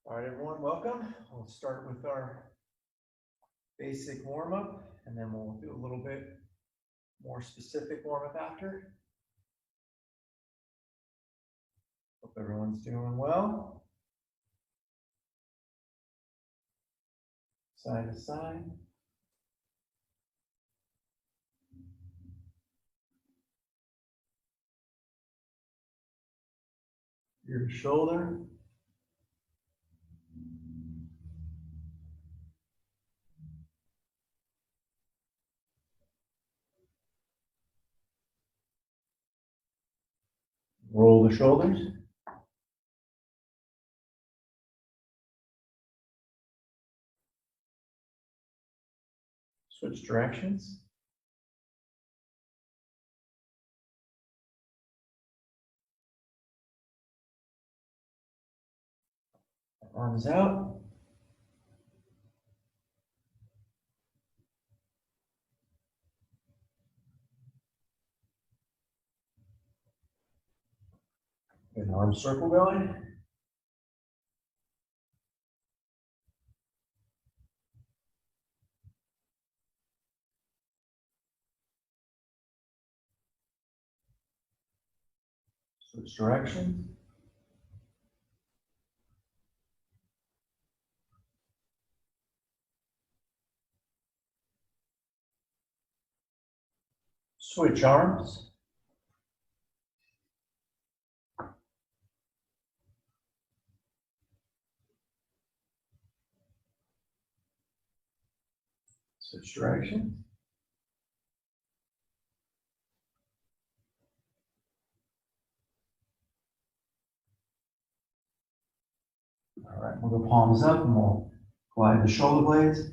All right, everyone, welcome. We'll start with our basic warm-up, and then we'll do a little bit more specific warm-up after. Hope everyone's doing well. Side to side. Your shoulder. Roll the shoulders. Switch directions. Arms out. Get an arm circle going. Switch directions. Switch arms. Switch directions. All right, we'll go palms up and we'll glide the shoulder blades.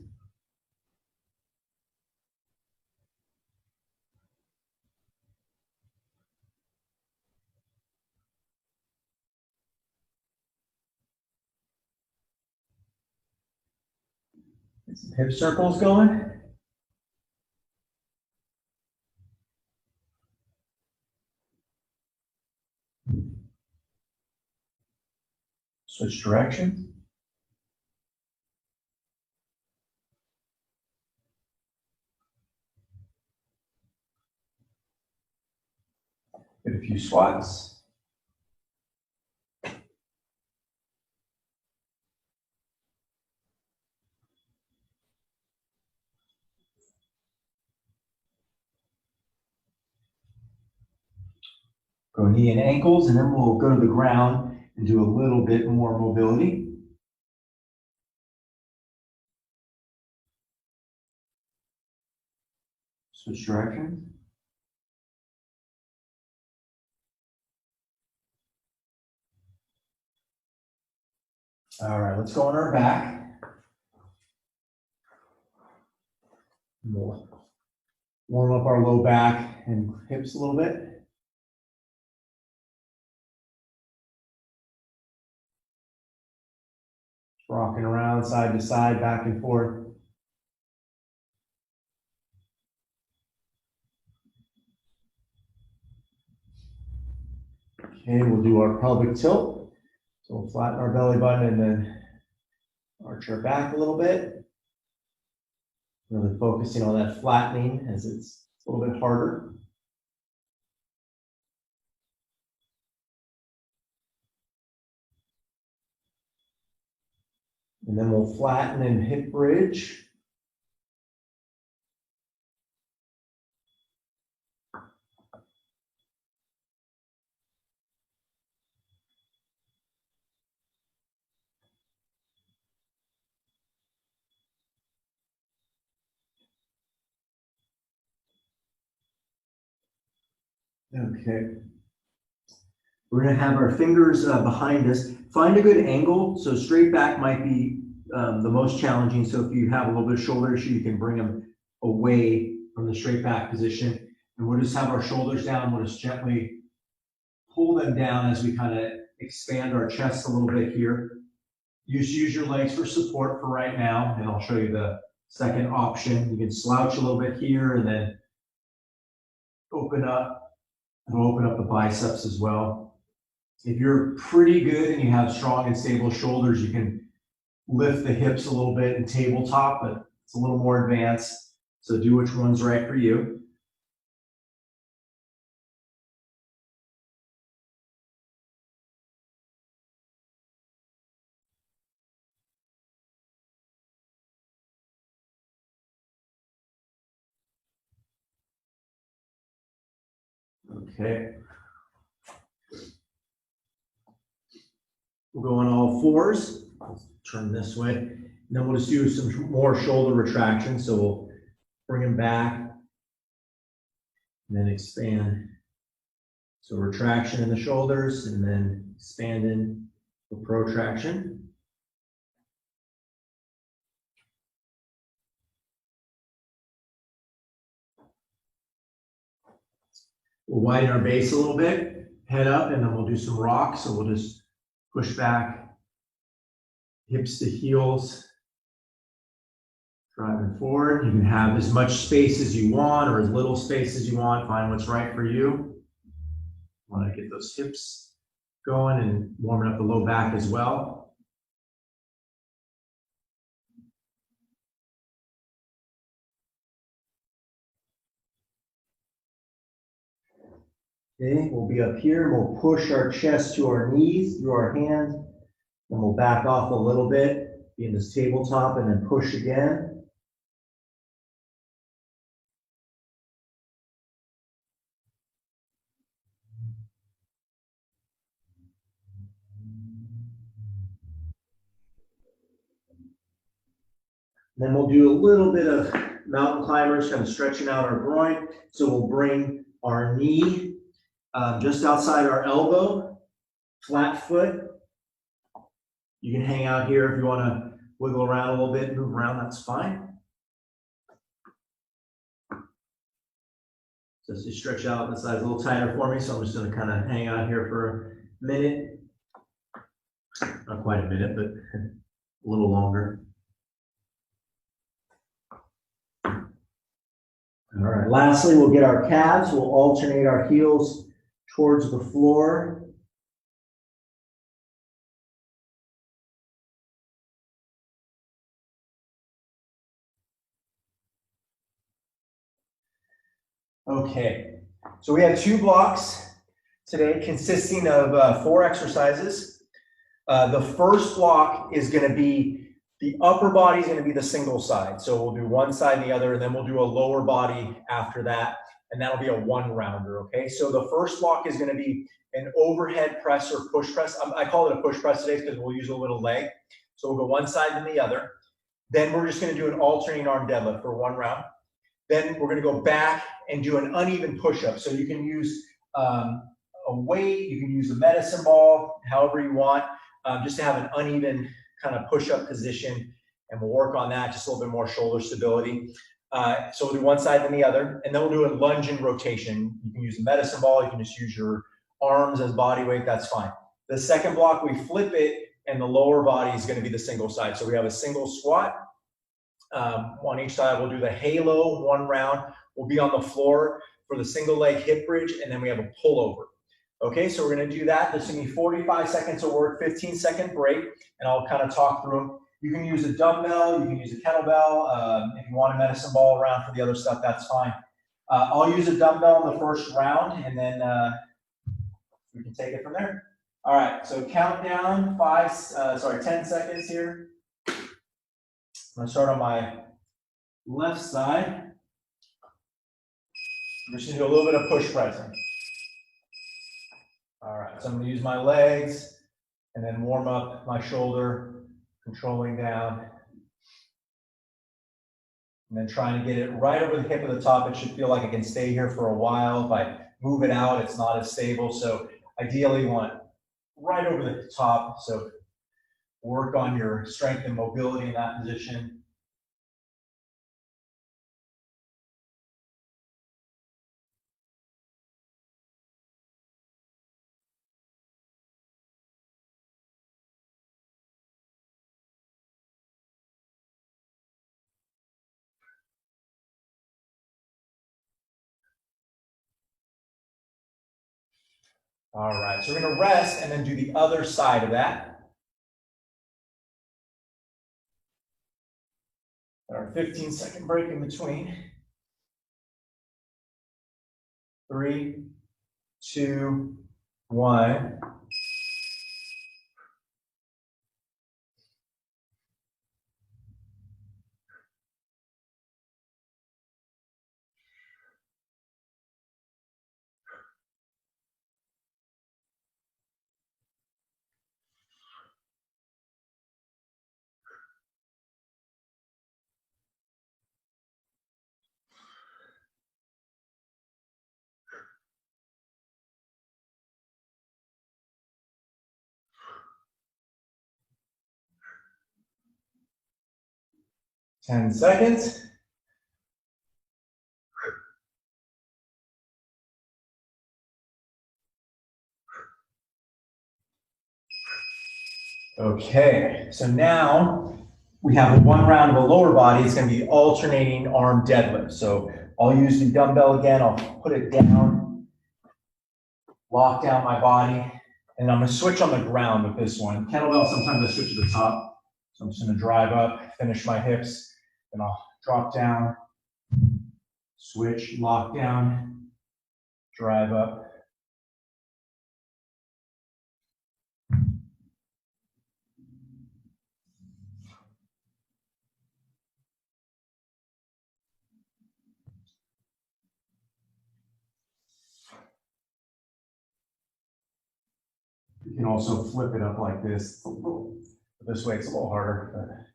Get some hip circles going. Switch directions. Get a few squats. Go knee and ankles, and then we'll go to the ground and do a little bit more mobility. Switch directions. All right, let's go on our back. We'll warm up our low back and hips a little bit. Rocking around side to side, back and forth. Okay, we'll do our pelvic tilt. So we'll flatten our belly button and then arch our back a little bit. Really focusing on that flattening as it's a little bit harder. And then we'll flatten and hip bridge. Okay. We're going to have our fingers behind us. Find a good angle. So straight back might be the most challenging. So if you have a little bit of shoulder issue, you can bring them away from the straight back position. And we'll just have our shoulders down. We'll just gently pull them down as we kind of expand our chest a little bit here. Use your legs for support for right now. And I'll show you the second option. You can slouch a little bit here and then open up. And we'll open up the biceps as well. If you're pretty good and you have strong and stable shoulders, you can lift the hips a little bit in tabletop, but it's a little more advanced. So do which one's right for you. Okay. We'll go on all fours. Let's turn this way. And then we'll just do some more shoulder retraction. So we'll bring them back and then expand. So retraction in the shoulders and then expanding for protraction. We'll widen our base a little bit, head up, and then we'll do some rock. So we'll just push back, hips to heels, driving forward. You can have as much space as you want or as little space as you want. Find what's right for you. Want to get those hips going and warming up the low back as well. Okay, we'll be up here and we'll push our chest to our knees through our hands. And we'll back off a little bit, be in this tabletop, and then push again. Then we'll do a little bit of mountain climbers, kind of stretching out our groin. So we'll bring our knee just outside our elbow, flat foot. You can hang out here if you want to wiggle around a little bit, move around, that's fine. Just to stretch out, the side's a little tighter for me, so I'm just going to kind of hang out here for a minute. Not quite a minute, but a little longer. All right, lastly, we'll get our calves. We'll alternate our heels towards the floor. Okay, so we have 2 blocks today consisting of 4 exercises. The first block is going to be, the upper body is going to be the single side. So we'll do one side and the other, and then we'll do a lower body after that, and that'll be a 1-rounder, okay? So the first block is going to be an overhead press or push press. I call it a push press today because we'll use a little leg. So we'll go one side and the other. Then we're just going to do an alternating arm deadlift for 1 round. Then we're going to go back and do an uneven push-up. So you can use a weight, you can use a medicine ball, however you want, just to have an uneven kind of push-up position. And we'll work on that, just a little bit more shoulder stability. So we'll do one side then the other, and then we'll do a lunge and rotation. You can use a medicine ball, you can just use your arms as body weight, that's fine. The second block, we flip it, and the lower body is going to be the single side. So we have a single squat. On each side, we'll do the halo 1 round. We'll be on the floor for the single leg hip bridge, and then we have a pullover. Okay, so we're going to do that. There's going to be 45 seconds of work, 15-second break, and I'll kind of talk through them. You can use a dumbbell, you can use a kettlebell. If you want a medicine ball around for the other stuff, that's fine. I'll use a dumbbell in the first round, and then we can take it from there. All right, so countdown, 10 seconds here. I'm going to start on my left side. I'm just going to do a little bit of push pressing. All right, so I'm going to use my legs and then warm up my shoulder, controlling down. And then trying to get it right over the hip of the top. It should feel like it can stay here for a while. If I move it out, it's not as stable. So ideally you want right over the top. So work on your strength and mobility in that position. All right, so we're gonna rest and then do the other side of that. Our 15-second break in between. 3, 2, 1. Ten seconds. Okay, so now we have one round of a lower body. It's going to be alternating arm deadlift. So I'll use the dumbbell again. I'll put it down, lock down my body, and I'm going to switch on the ground with this one. Kettlebell, sometimes I switch to the top. So I'm just going to drive up, finish my hips, then I'll drop down, switch, lock down, drive up. You can also flip it up like this. This way it's a little harder.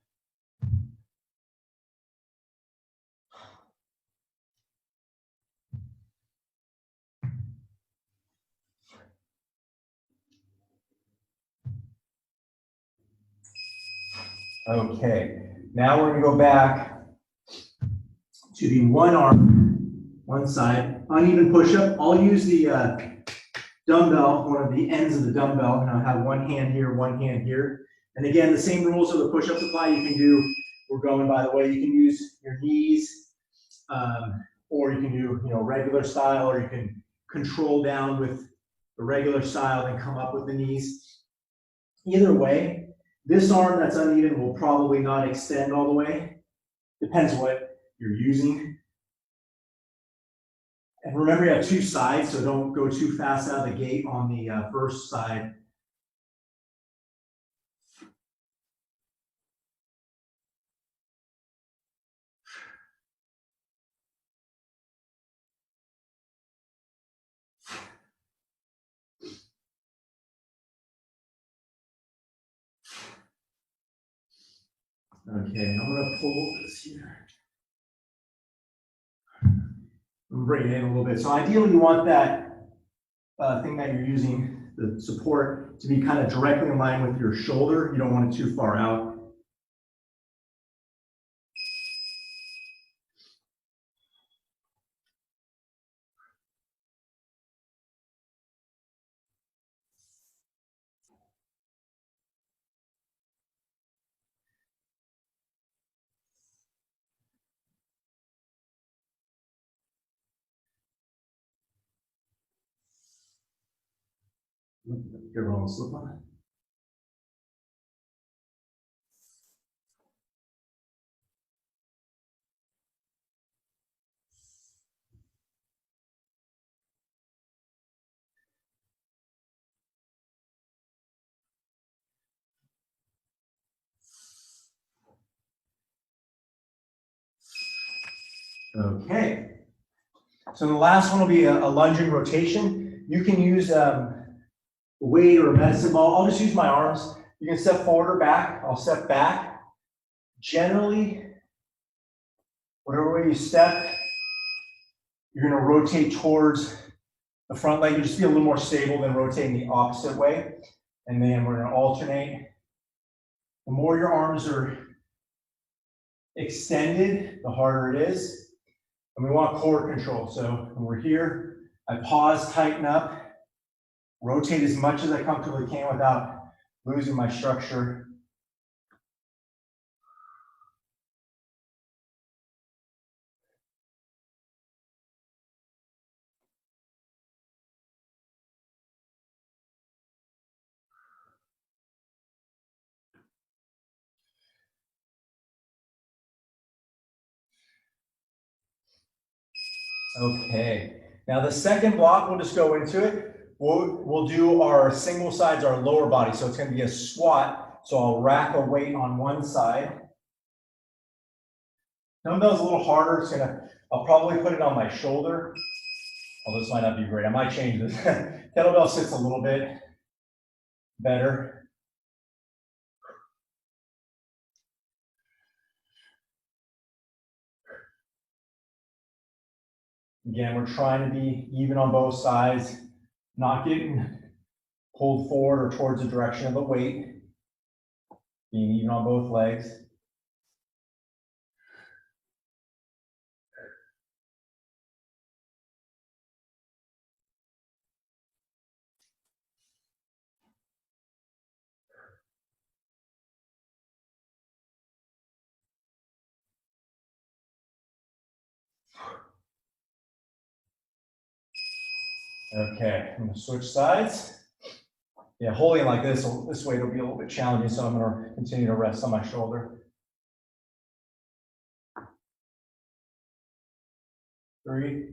Okay, now we're going to go back to the one arm, one side, uneven push-up. I'll use the dumbbell, one of the ends of the dumbbell, and I'll have one hand here. And again, the same rules of the push-ups apply. You can do, we're going by the way, you can use your knees, or you can do, regular style, or you can control down with the regular style and come up with the knees. Either way, this arm that's uneven will probably not extend all the way. Depends what you're using. And remember, you have two sides, so don't go too fast out of the gate on the first side. Okay, I'm gonna pull this here. I'm bringing it in a little bit. So ideally you want that thing that you're using, the support, to be kind of directly in line with your shoulder. You don't want it too far out. Get a little slip on it. Okay. So the last one will be a lunge and rotation. You can use a weight or a medicine ball. I'll just use my arms. You can step forward or back. I'll step back. Generally, whatever way you step, you're going to rotate towards the front leg. You'll just be a little more stable than rotating the opposite way. And then we're going to alternate. The more your arms are extended, the harder it is. And we want core control. So when we're here, I pause, tighten up, rotate as much as I comfortably can without losing my structure. Okay, now the second block, we'll just go into it. We'll do our single sides, our lower body. So it's going to be a squat. So I'll rack a weight on one side. Dumbbell's a little harder. I'll probably put it on my shoulder. Well, this might not be great. I might change this. Kettlebell sits a little bit better. Again, we're trying to be even on both sides, not getting pulled forward or towards the direction of the weight, being even on both legs. Okay, I'm gonna switch sides. Yeah, holding like this way it'll be a little bit challenging, so I'm gonna continue to rest on my shoulder. 3,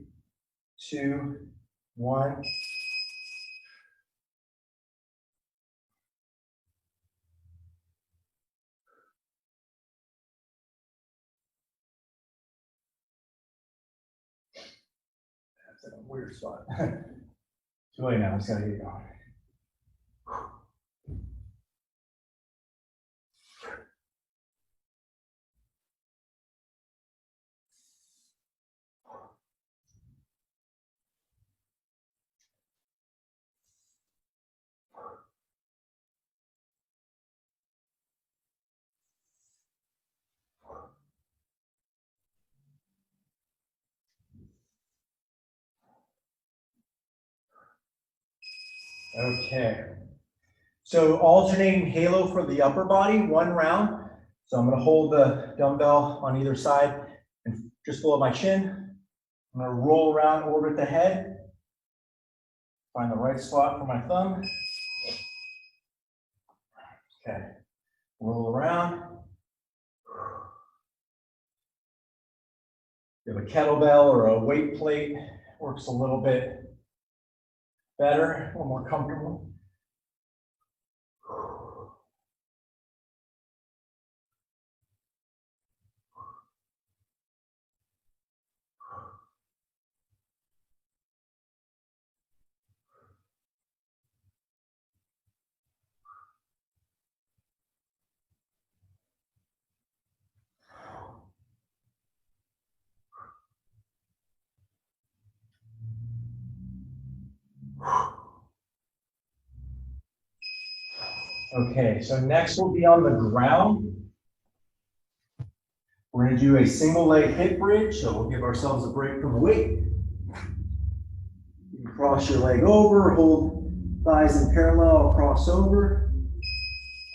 2, 1. That's a weird spot. Too late now, I just gotta get going. Okay. So alternating halo for the upper body, 1 round. So I'm going to hold the dumbbell on either side and just below my chin. I'm going to roll around, orbit the head. Find the right spot for my thumb. Okay. Roll around. If you have a kettlebell or a weight plate, works a little bit better, a little more comfortable. Okay, so next we'll be on the ground. We're going to do a single leg hip bridge, so we'll give ourselves a break from the weight. You can cross your leg over, hold thighs in parallel, cross over.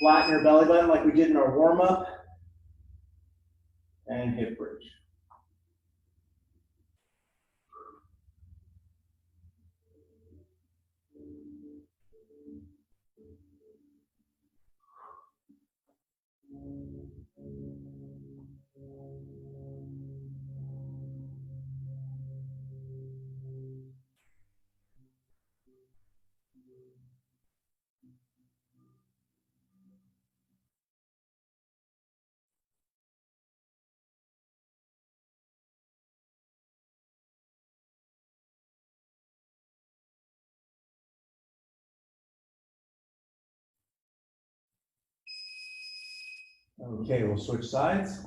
Flatten your belly button like we did in our warm-up. And hip bridge. Okay, we'll switch sides.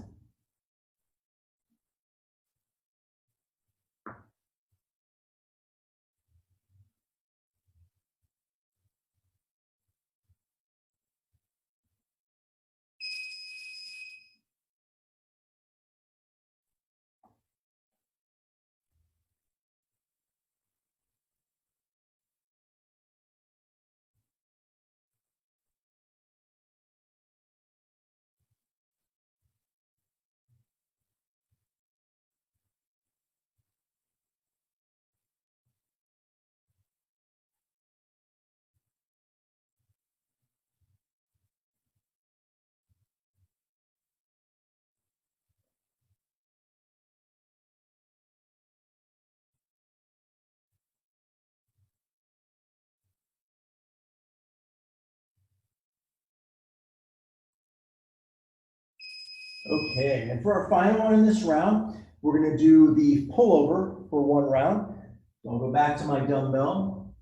Okay, and for our final one in this round, we're going to do the pullover for one round. So I'll go back to my dumbbell.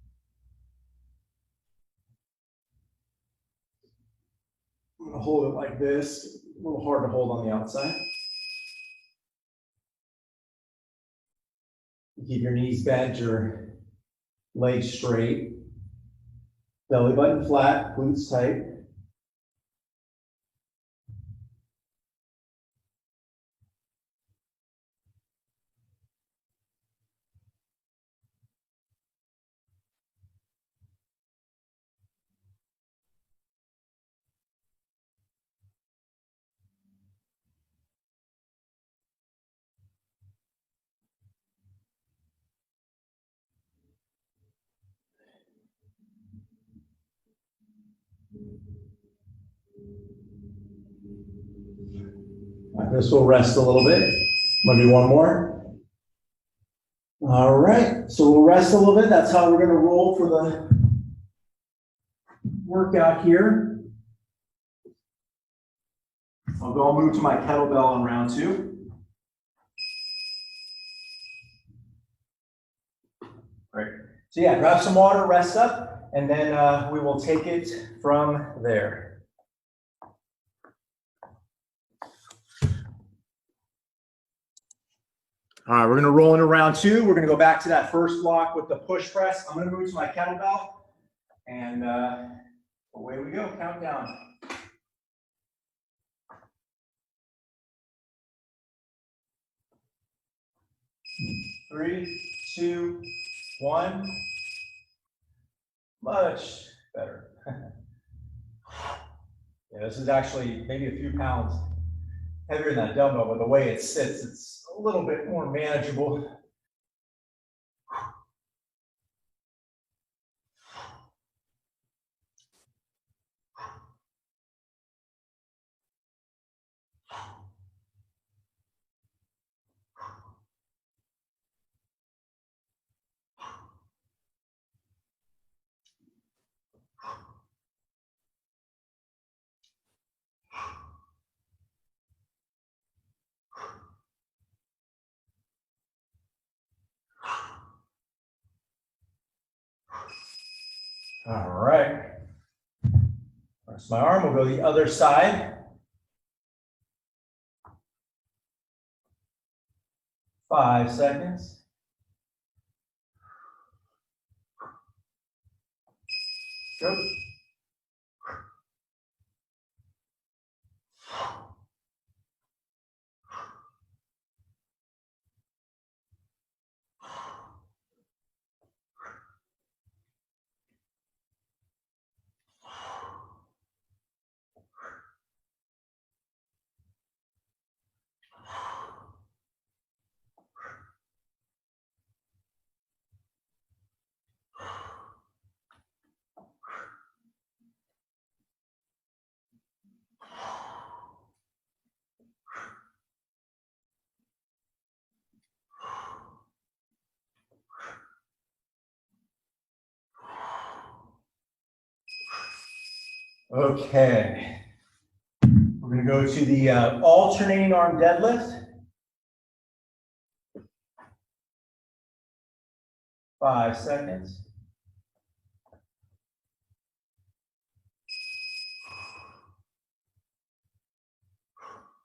I'm going to hold it like this. A little hard to hold on the outside. Keep your knees bent, your legs straight. Belly button flat, glutes tight. This will rest a little bit. I'm gonna do one more. All right, so we'll rest a little bit. That's how we're gonna roll for the workout here. I'll move to my kettlebell on round 2. Great. So yeah, grab some water, rest up, and then we will take it from there. All right, we're going to roll into round 2. We're going to go back to that first block with the push press. I'm going to move to my kettlebell, and away we go. Countdown. 3, 2, 1. Much better. Yeah, this is actually maybe a few pounds heavier than that dumbbell, but the way it sits, it's a little bit more manageable. All right. Press my arm, we'll go the other side. 5 seconds. Go. Okay. We're going to go to the alternating arm deadlift. 5 seconds.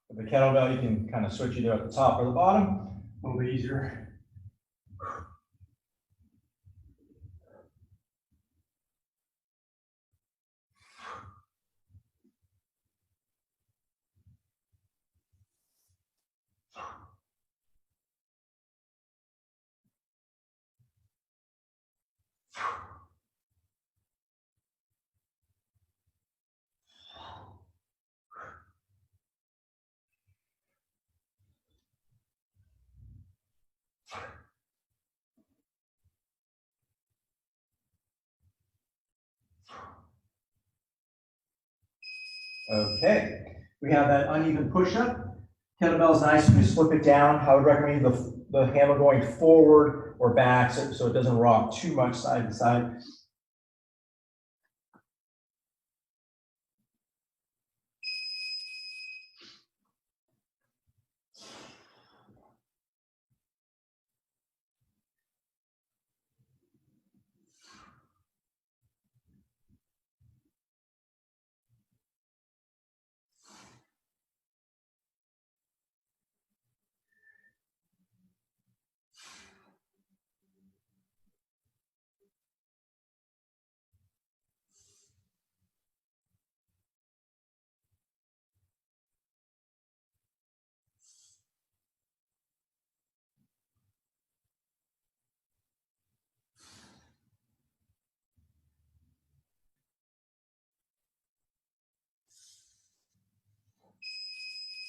With the kettlebell, you can kind of switch either at the top or the bottom. A little bit easier. Okay, we have that uneven push-up. Kettlebell is nice, you just flip it down. I would recommend the hammer going forward or back so it doesn't rock too much side to side.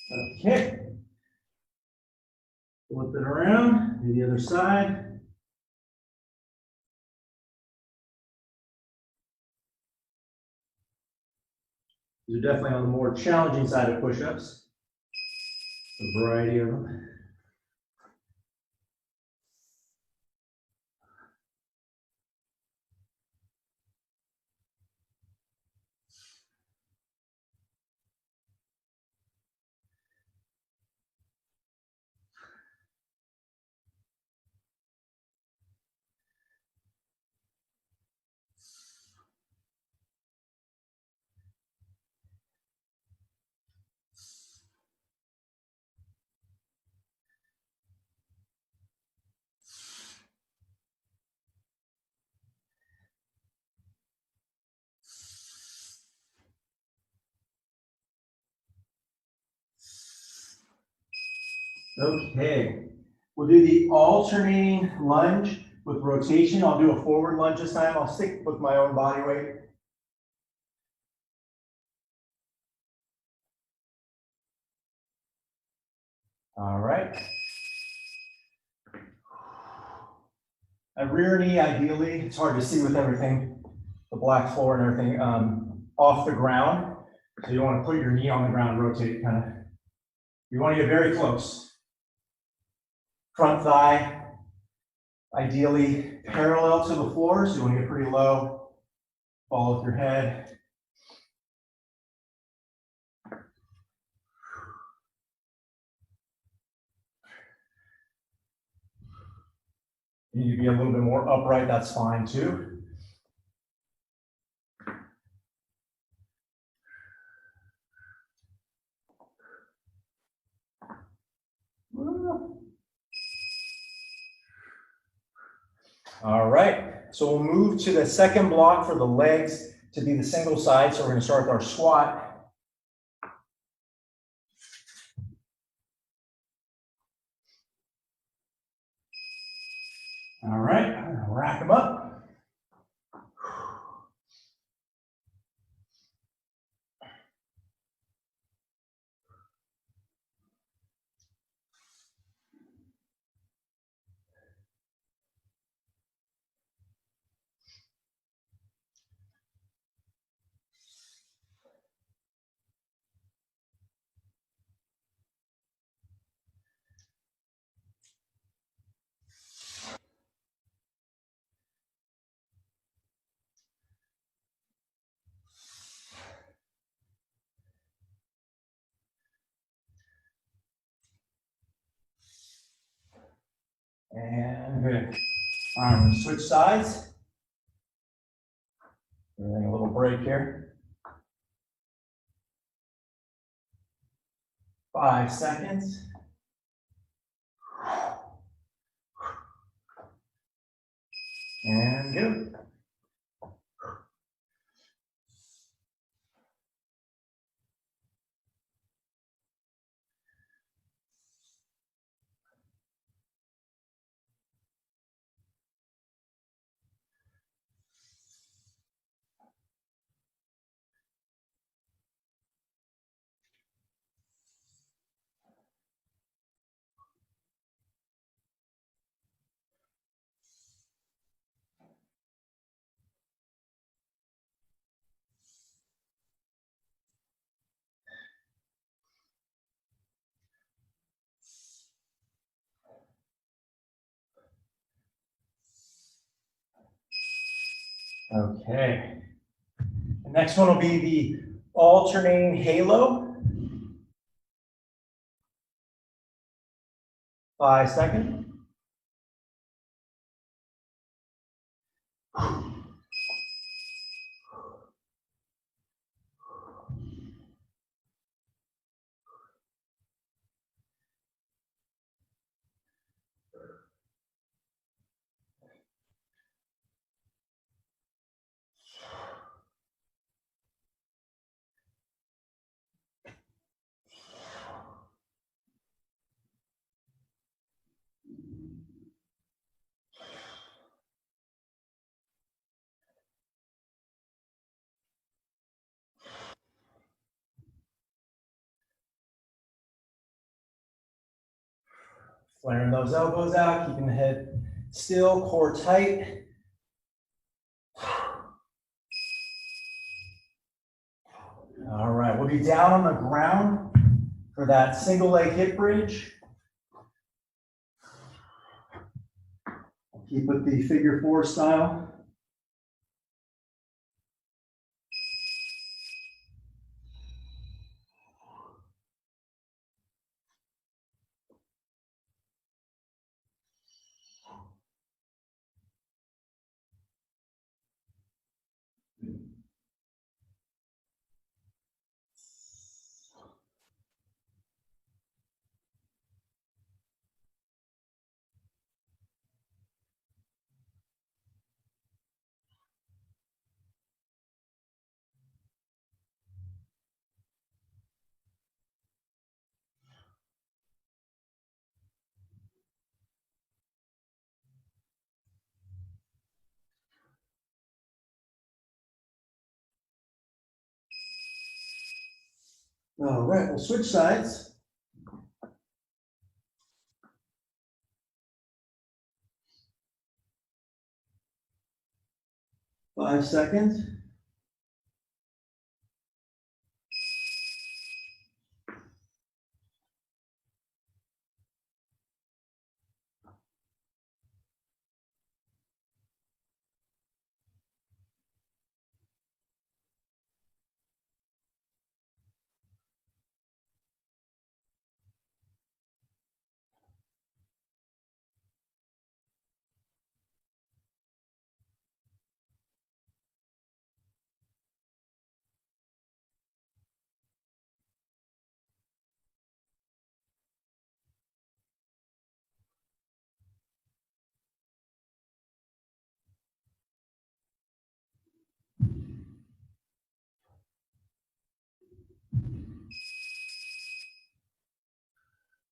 Okay. Flip it around, do the other side. These are definitely on the more challenging side of push-ups. A variety of them. Okay, we'll do the alternating lunge with rotation. I'll do a forward lunge this time. I'll stick with my own body weight. All right. A rear knee, ideally, it's hard to see with everything, the black floor and everything, off the ground. So you want to put your knee on the ground, rotate kind of. You want to get very close. Front thigh, ideally parallel to the floor, so you want to get pretty low. Fall with your head. You need to be a little bit more upright, that's fine too. All right, so we'll move to the second block for the legs to be the single side. So we're going to start with our squat. All right, I'm going to rack them up. And good. All right, I'm going to switch sides. We're getting a little break here. 5 seconds. And go. Okay. The next one will be the alternating halo. 5 seconds. Flaring those elbows out, keeping the head still, core tight. All right, we'll be down on the ground for that single leg hip bridge. Keep with the figure 4 style. All right, we'll switch sides. Five seconds.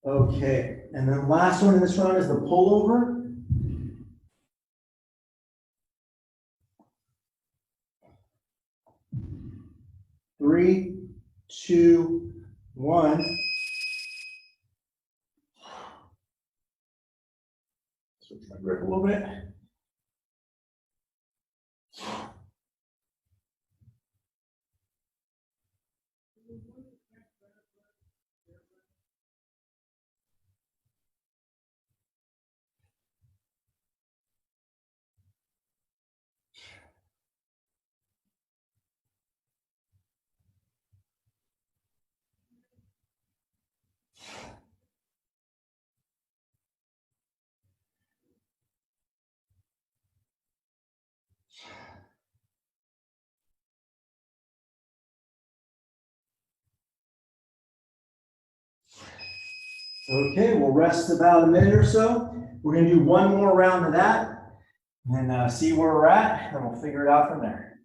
Okay, and then last one in this round is the pullover. Three, two, one. Switch my grip a little bit. Okay, we'll rest about a minute or so. We're going to do one more round of that, and then see where we're at, and we'll figure it out from there.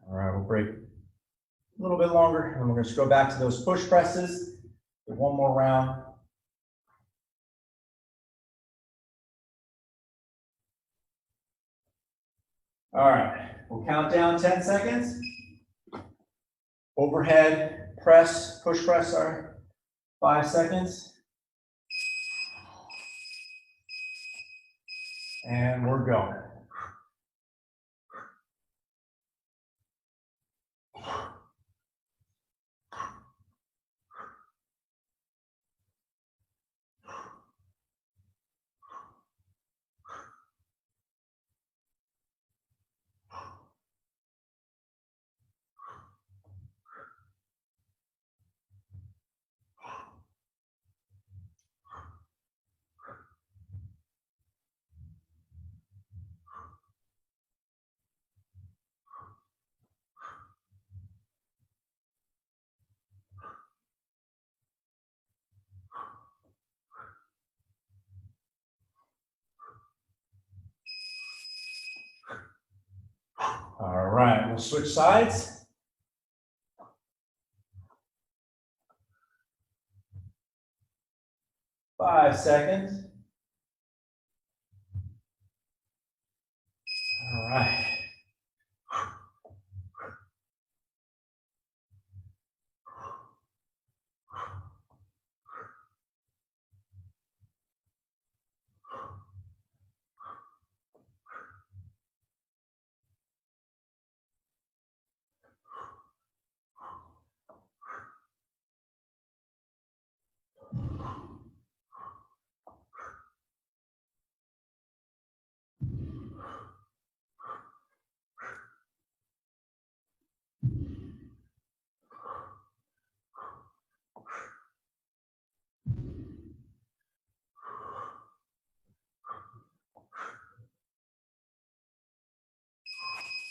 All right, we'll break a little bit longer, and we're going to go back to those push presses for one more round. All right, we'll count down 10 seconds. Overhead press, push press, sorry, 5 seconds. And we're going. All right, we'll switch sides. Five seconds. All right.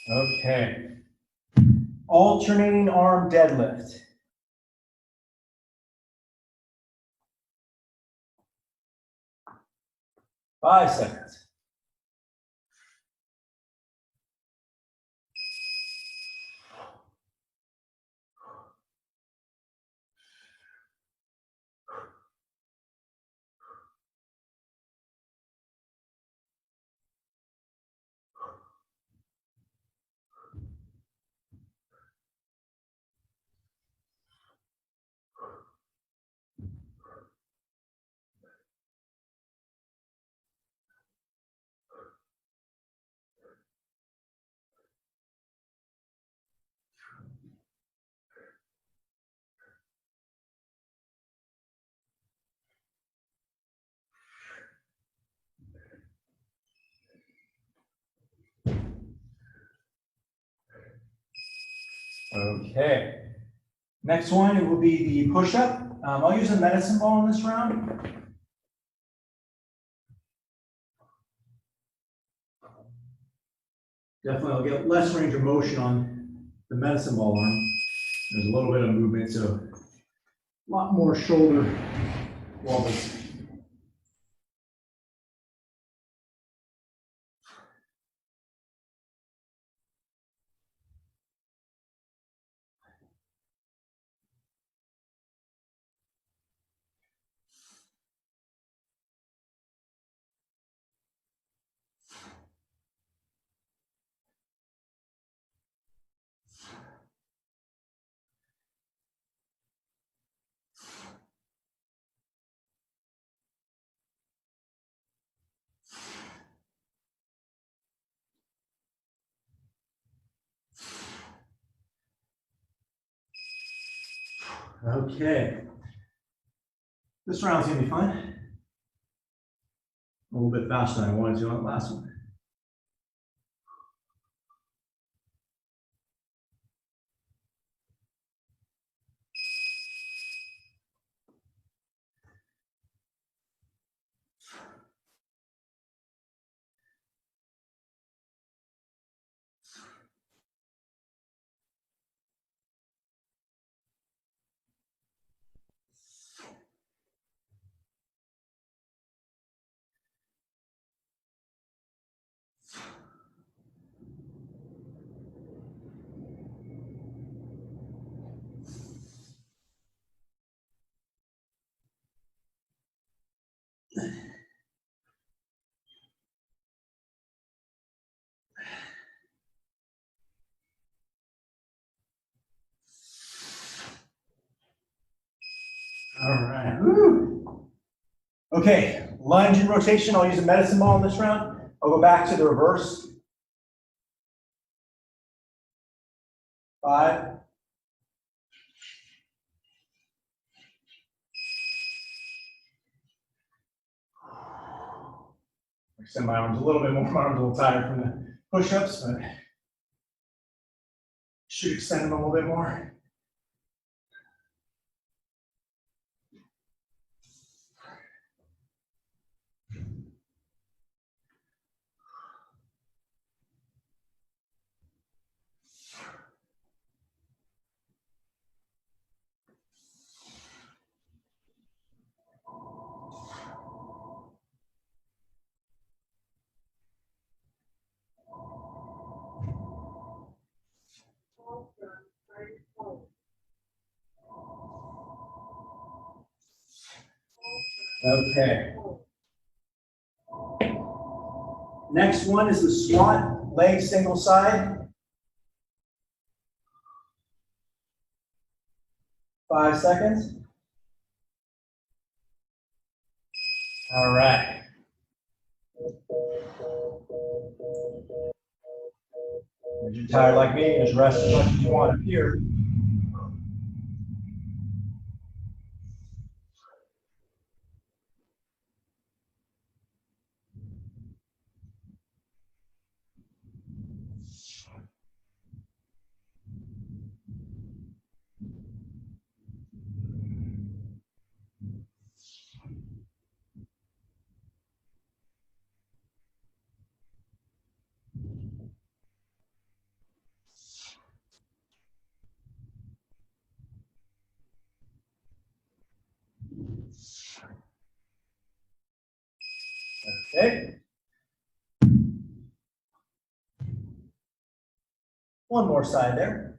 Okay. Alternating arm deadlift. 5 seconds. Okay. Next one, it will be the push-up. I'll use a medicine ball in this round. Definitely, I'll get less range of motion on the medicine ball arm. There's a little bit of movement, so a lot more shoulder wobbles. Okay. This round's gonna be fun. A little bit faster than I wanted to on the last one. All right. Woo. Okay, lunge and rotation. I'll use a medicine ball in this round. I'll go back to the reverse. 5. Extend my arms a little bit more. My arms are a little tired from the push-ups, but should extend them a little bit more. Okay. Next one is the squat, leg single side. 5 seconds. All right. If you're tired like me, just rest as much as you want up here. Okay. One more side there.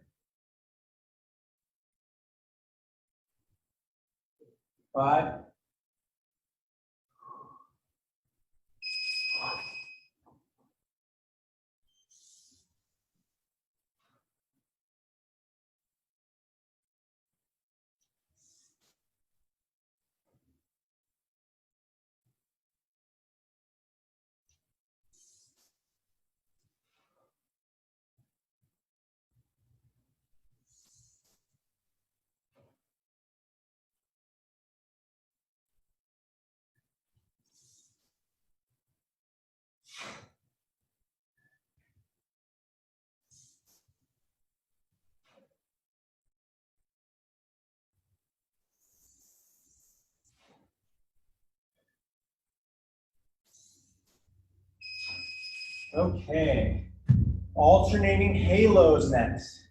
5. Okay. Alternating halos next.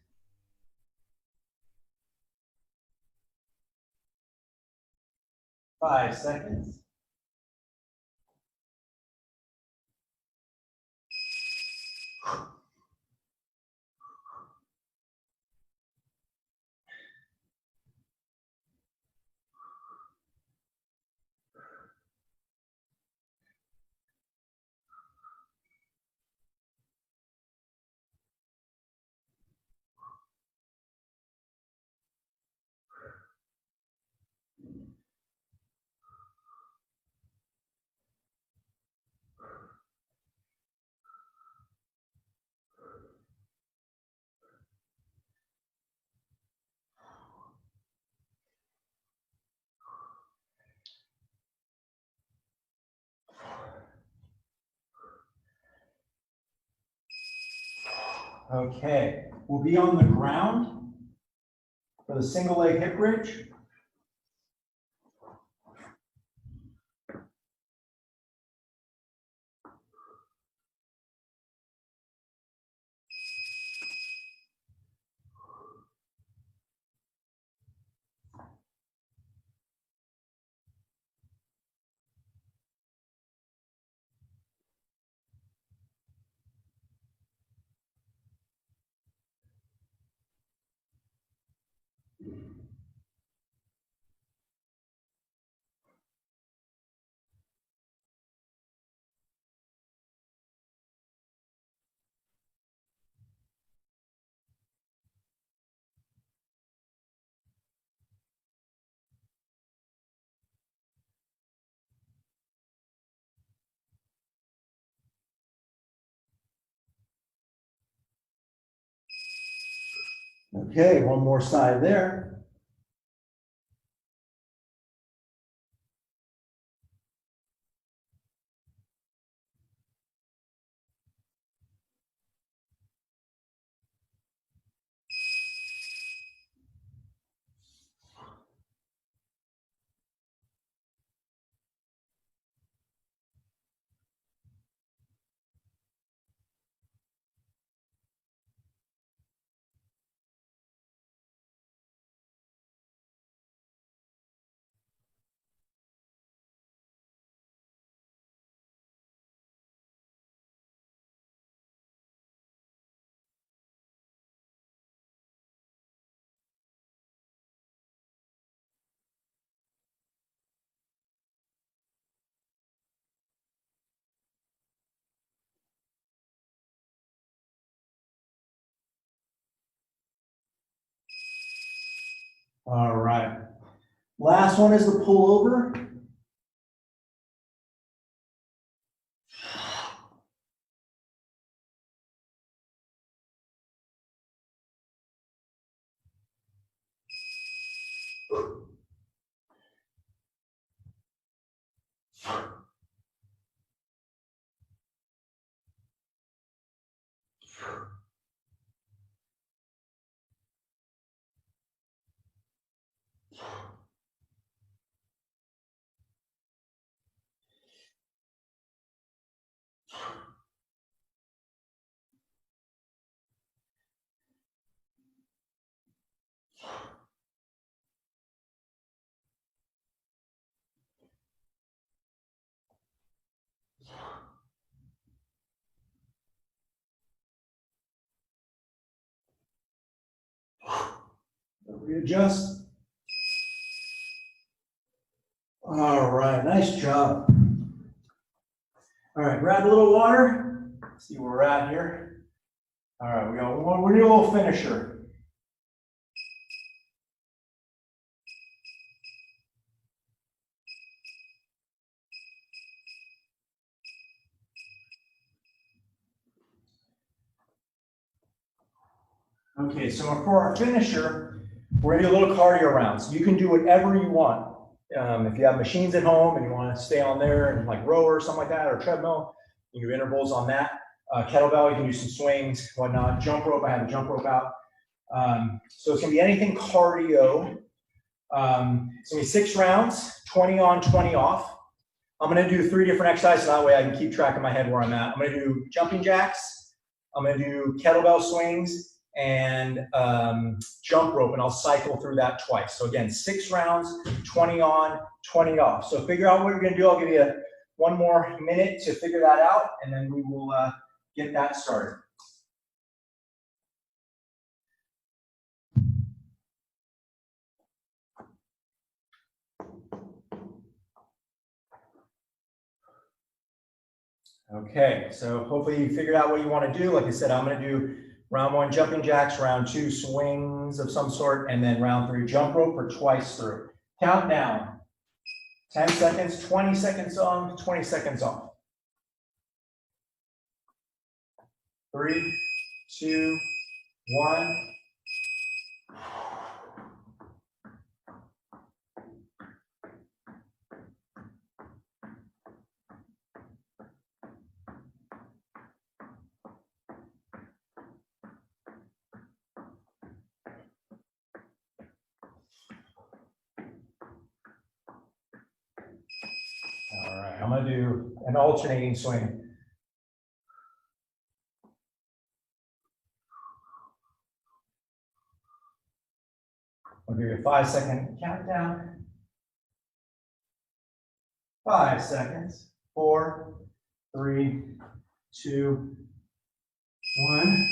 5 seconds. Okay. We'll be on the ground for the single leg hip bridge. Okay, one more side there. All right. Last one is the pullover. Readjust. All right, nice job. All right, grab a little water. See where we're at here. All right, we got one. We're gonna do a little finisher. Okay, so for our finisher, we're gonna do a little cardio round. So you can do whatever you want. If you have machines at home and you want to stay on there and like row or something like that, or treadmill, you can do intervals on that. Kettlebell, you can do some swings, whatnot. Jump rope, I have a jump rope out. So it's gonna be anything cardio. It's gonna be 6 rounds, 20 on, 20 off. I'm gonna do 3 different exercises, so that way I can keep track in my head where I'm at. I'm gonna do jumping jacks, I'm gonna do kettlebell swings, and jump rope, and I'll cycle through that twice. So again, 6 rounds, 20 on, 20 off. So figure out what you're gonna do. I'll give you one more minute to figure that out, and then we will get that started. Okay, so hopefully you figured out what you want to do. Like I said, I'm going to do round 1 jumping jacks, round 2 swings of some sort, and then round 3 jump rope for twice through. Count down. 10 seconds, 20 seconds on, 20 seconds off. 3, 2, 1. All right, I'm going to do an alternating swing. I'll give you a 5-second countdown. 5 seconds. 4, 3, 2, 1.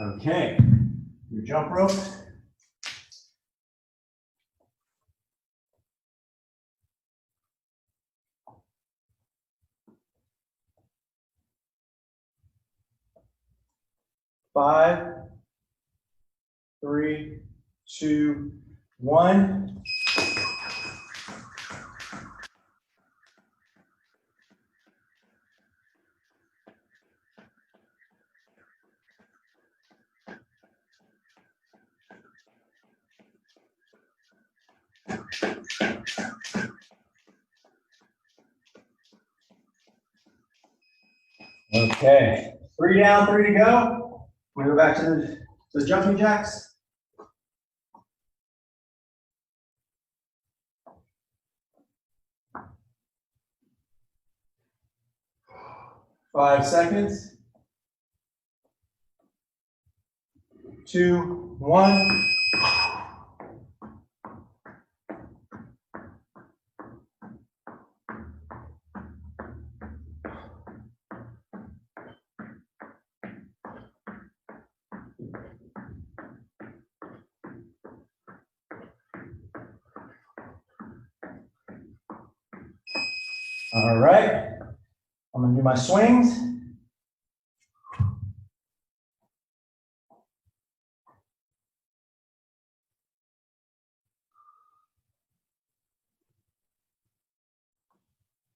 Okay, your jump rope. Five, 3, 2, 1. Okay, 3 down, 3 to go. We go back to the jumping jacks. Five seconds. 2, 1. All right, I'm gonna do my swings.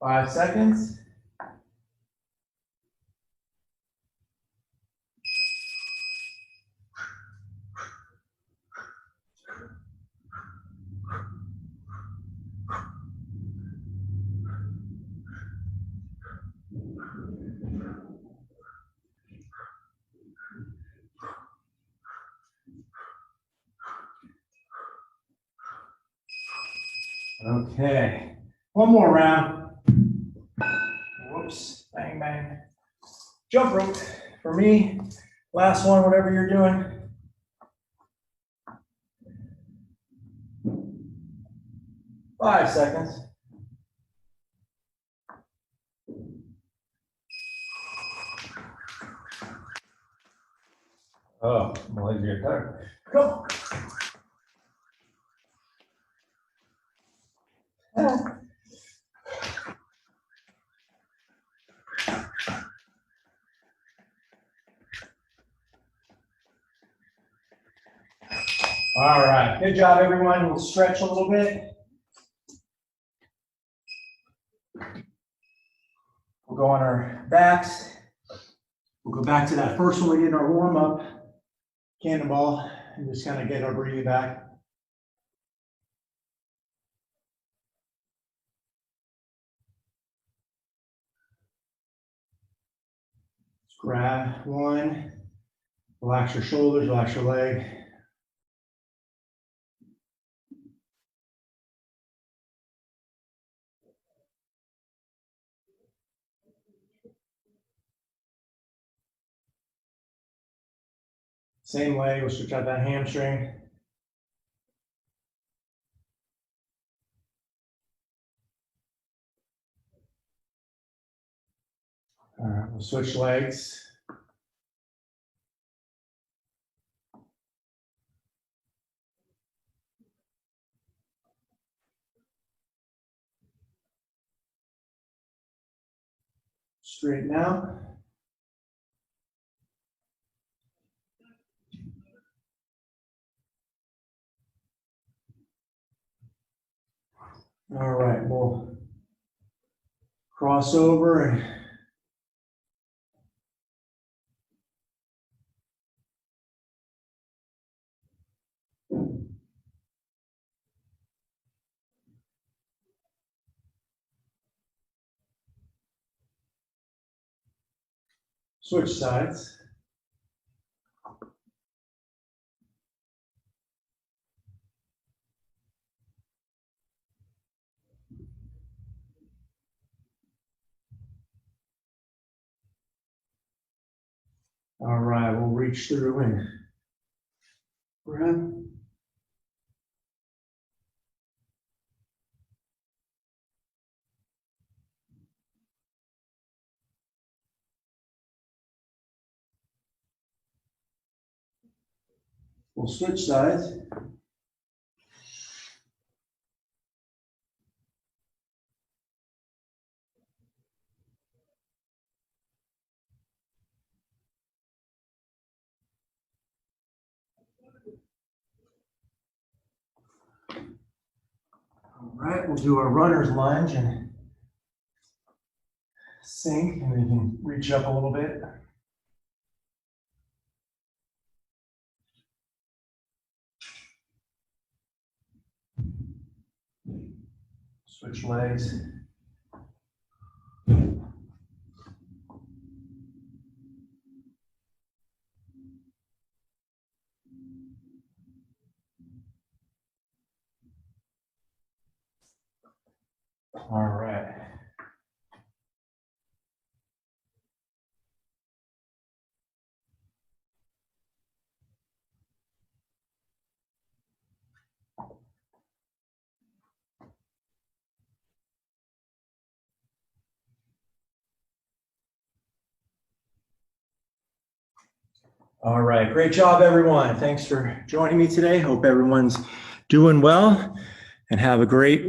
Five seconds. Okay, one more round. Whoops, bang, bang. Jump rope for me. Last one, whatever you're doing. Five seconds. Oh, my legs are getting tired. Go. All right, good job, everyone. We'll stretch a little bit. We'll go on our backs. We'll go back to that first one we did in our warm-up, cannonball, and just kind of get our breathing back. Just grab one, relax your shoulders, relax your leg. Same leg, we'll switch out that hamstring. All right, we'll switch legs. Straighten out. All right, we'll cross over and switch sides. All right, we'll reach through and grab. We'll switch sides. All right, we'll do our runner's lunge and sink, and then you can reach up a little bit. Switch legs. All right. All right, great job, everyone. Thanks for joining me today. Hope everyone's doing well and have a great